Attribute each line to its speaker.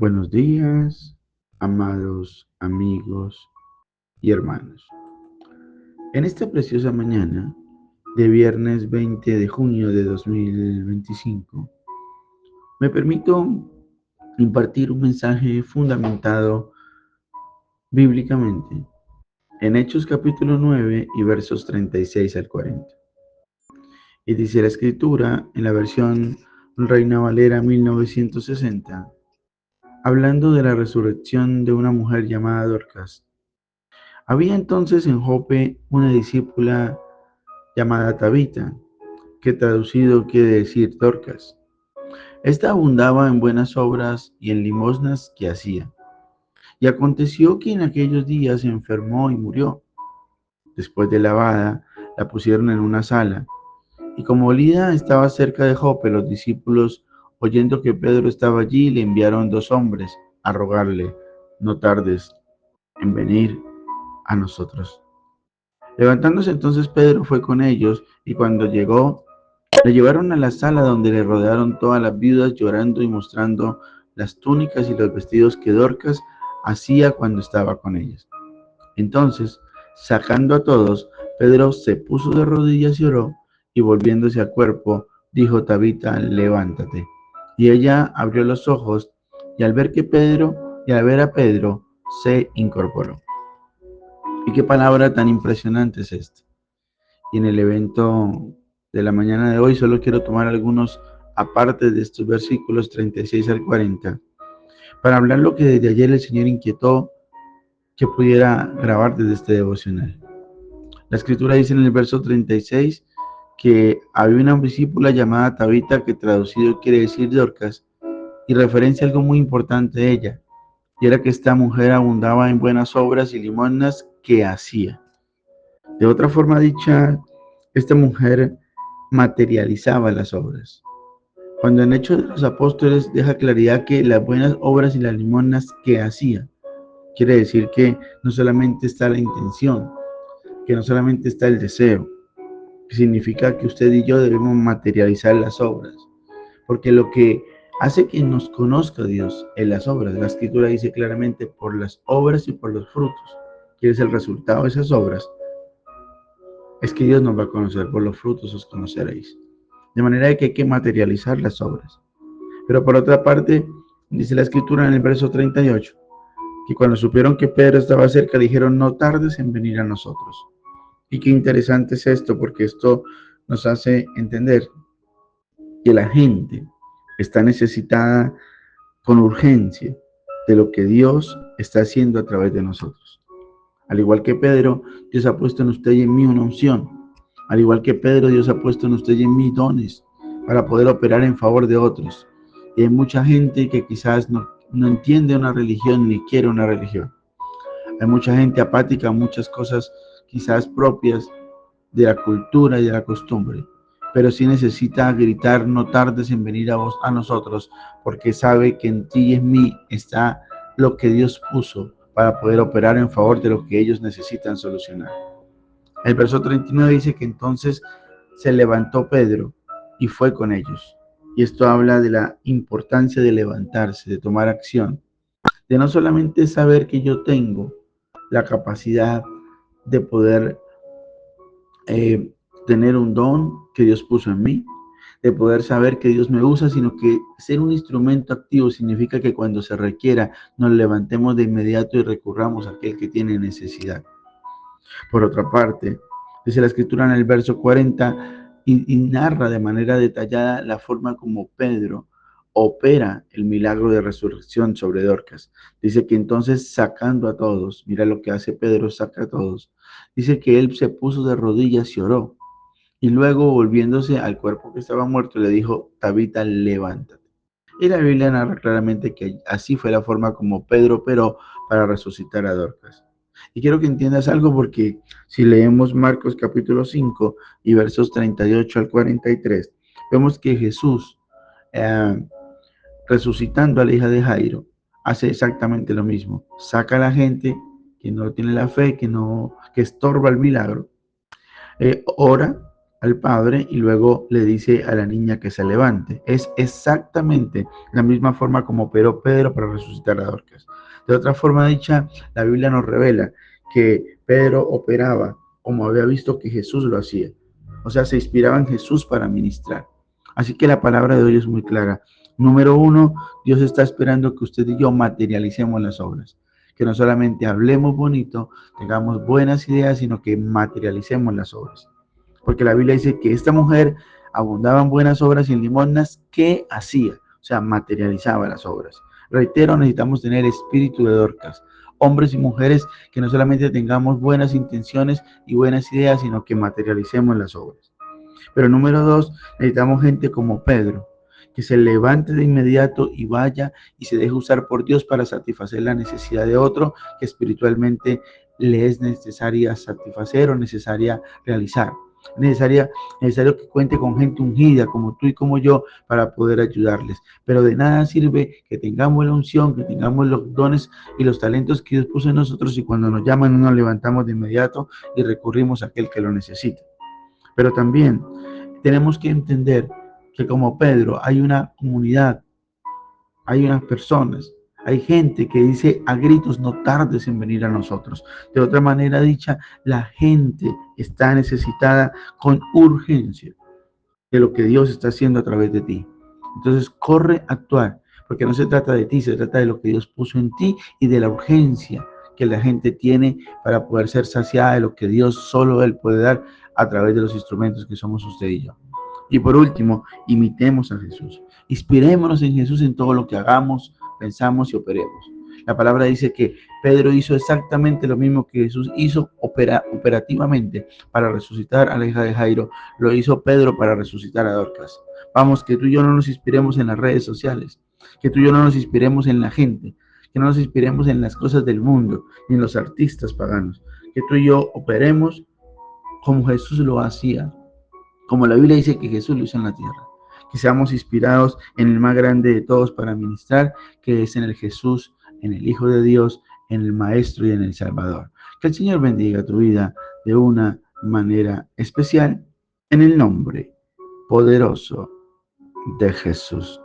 Speaker 1: Buenos días, amados amigos y hermanos. En esta preciosa mañana de viernes 20 de junio de 2025, me permito impartir un mensaje fundamentado bíblicamente en Hechos capítulo 9 y versos 36 al 40. Y dice la escritura en la versión Reina Valera 1960, hablando de la resurrección de una mujer llamada Dorcas. Había entonces en Jope una discípula llamada Tabita, que traducido quiere decir Dorcas. Esta abundaba en buenas obras y en limosnas que hacía. Y aconteció que en aquellos días se enfermó y murió. Después de lavada, la pusieron en una sala. Y como Lida estaba cerca de Jope, los discípulos, oyendo que Pedro estaba allí, le enviaron 2 hombres a rogarle: no tardes en venir a nosotros. Levantándose entonces Pedro fue con ellos, y cuando llegó, le llevaron a la sala donde le rodearon todas las viudas llorando y mostrando las túnicas y los vestidos que Dorcas hacía cuando estaba con ellas. Entonces, sacando a todos, Pedro se puso de rodillas y oró, y volviéndose al cuerpo, dijo: Tabita, levántate. Y ella abrió los ojos, y al ver a Pedro, se incorporó. Y qué palabra tan impresionante es esta. Y en el evento de la mañana de hoy solo quiero tomar algunos apartes de estos versículos 36 al 40 para hablar lo que desde ayer el Señor inquietó que pudiera grabar desde este devocional. La escritura dice en el verso 36 que había una discípula llamada Tabita, que traducido quiere decir Dorcas, y referencia a algo muy importante de ella, y era que esta mujer abundaba en buenas obras y limosnas que hacía. De otra forma dicha, esta mujer materializaba las obras. Cuando en Hechos de los Apóstoles deja claridad que las buenas obras y las limosnas que hacía, quiere decir que no solamente está la intención, que no solamente está el deseo, que significa que usted y yo debemos materializar las obras, porque lo que hace que nos conozca Dios en las obras, la escritura dice claramente: por las obras y por los frutos, que es el resultado de esas obras, es que Dios nos va a conocer. Por los frutos os conoceréis. De manera que hay que materializar las obras. Pero por otra parte, dice la escritura en el verso 38, que cuando supieron que Pedro estaba cerca, dijeron: no tardes en venir a nosotros. Y qué interesante es esto, porque esto nos hace entender que la gente está necesitada con urgencia de lo que Dios está haciendo a través de nosotros. Al igual que Pedro, Dios ha puesto en usted y en mí una unción. Al igual que Pedro, Dios ha puesto en usted y en mí dones para poder operar en favor de otros. Y hay mucha gente que quizás no entiende una religión ni quiere una religión. Hay mucha gente apática a muchas cosas quizás propias de la cultura y de la costumbre, pero sí necesita gritar: no tardes en venir a nosotros, porque sabe que en ti y en mí está lo que Dios puso para poder operar en favor de lo que ellos necesitan solucionar. El verso 39 dice que entonces se levantó Pedro y fue con ellos. Y esto habla de la importancia de levantarse, de tomar acción, de no solamente saber que yo tengo la capacidad de poder eh, tener un don que Dios puso en mí, de poder saber que Dios me usa, sino que ser un instrumento activo significa que cuando se requiera nos levantemos de inmediato y recurramos a aquel que tiene necesidad. Por otra parte, dice la escritura en el verso 40 y narra de manera detallada la forma como Pedro opera el milagro de resurrección sobre Dorcas. Dice que entonces, sacando a todos, mira lo que hace Pedro: saca a todos. Dice que él se puso de rodillas y oró. Y luego, volviéndose al cuerpo que estaba muerto, le dijo: Tabita, levántate. Y la Biblia narra claramente que así fue la forma como Pedro operó para resucitar a Dorcas. Y quiero que entiendas algo, porque si leemos Marcos capítulo 5 y versos 38 al 43, vemos que Jesús, eh, resucitando a la hija de Jairo, hace exactamente lo mismo. Saca a la gente que no tiene la fe, que estorba el milagro, ora, al padre y luego le dice a la niña que se levante. Es exactamente la misma forma como operó Pedro para resucitar a Dorcas. De otra forma dicha, la Biblia nos revela que Pedro operaba como había visto que Jesús lo hacía. O sea, se inspiraba en Jesús para ministrar. Así que la palabra de hoy es muy clara. Número uno, Dios está esperando que usted y yo materialicemos las obras. Que no solamente hablemos bonito, tengamos buenas ideas, sino que materialicemos las obras. Porque la Biblia dice que esta mujer abundaba en buenas obras y en limosnas que hacía, o sea, materializaba las obras. Reitero, necesitamos tener espíritu de Dorcas, hombres y mujeres que no solamente tengamos buenas intenciones y buenas ideas, sino que materialicemos las obras. Pero número dos, necesitamos gente como Pedro, que se levante de inmediato y vaya y se deje usar por Dios para satisfacer la necesidad de otro que espiritualmente le es necesaria satisfacer o necesaria realizar. Necesario que cuente con gente ungida como tú y como yo para poder ayudarles. Pero de nada sirve que tengamos la unción, que tengamos los dones y los talentos que Dios puso en nosotros y cuando nos llaman no nos levantamos de inmediato y recurrimos a aquel que lo necesita. Pero también tenemos que entender que como Pedro hay una comunidad, hay unas personas, hay gente que dice a gritos no tardes en venir a nosotros. De otra manera dicha, la gente está necesitada con urgencia de lo que Dios está haciendo a través de ti. Entonces corre a actuar, porque no se trata de ti, se trata de lo que Dios puso en ti y de la urgencia que la gente tiene para poder ser saciada de lo que Dios solo Él puede dar a través de los instrumentos que somos usted y yo. Y por último, imitemos a Jesús. Inspirémonos en Jesús en todo lo que hagamos, pensamos y operemos. La palabra dice que Pedro hizo exactamente lo mismo que Jesús hizo operativamente para resucitar a la hija de Jairo. Lo hizo Pedro para resucitar a Dorcas. Vamos, que tú y yo no nos inspiremos en las redes sociales, que tú y yo no nos inspiremos en la gente, que no nos inspiremos en las cosas del mundo, ni en los artistas paganos, que tú y yo operemos como Jesús lo hacía, como la Biblia dice que Jesús lo hizo en la tierra. Que seamos inspirados en el más grande de todos para ministrar, que es en el Jesús, en el Hijo de Dios, en el Maestro y en el Salvador. Que el Señor bendiga tu vida de una manera especial en el nombre poderoso de Jesús.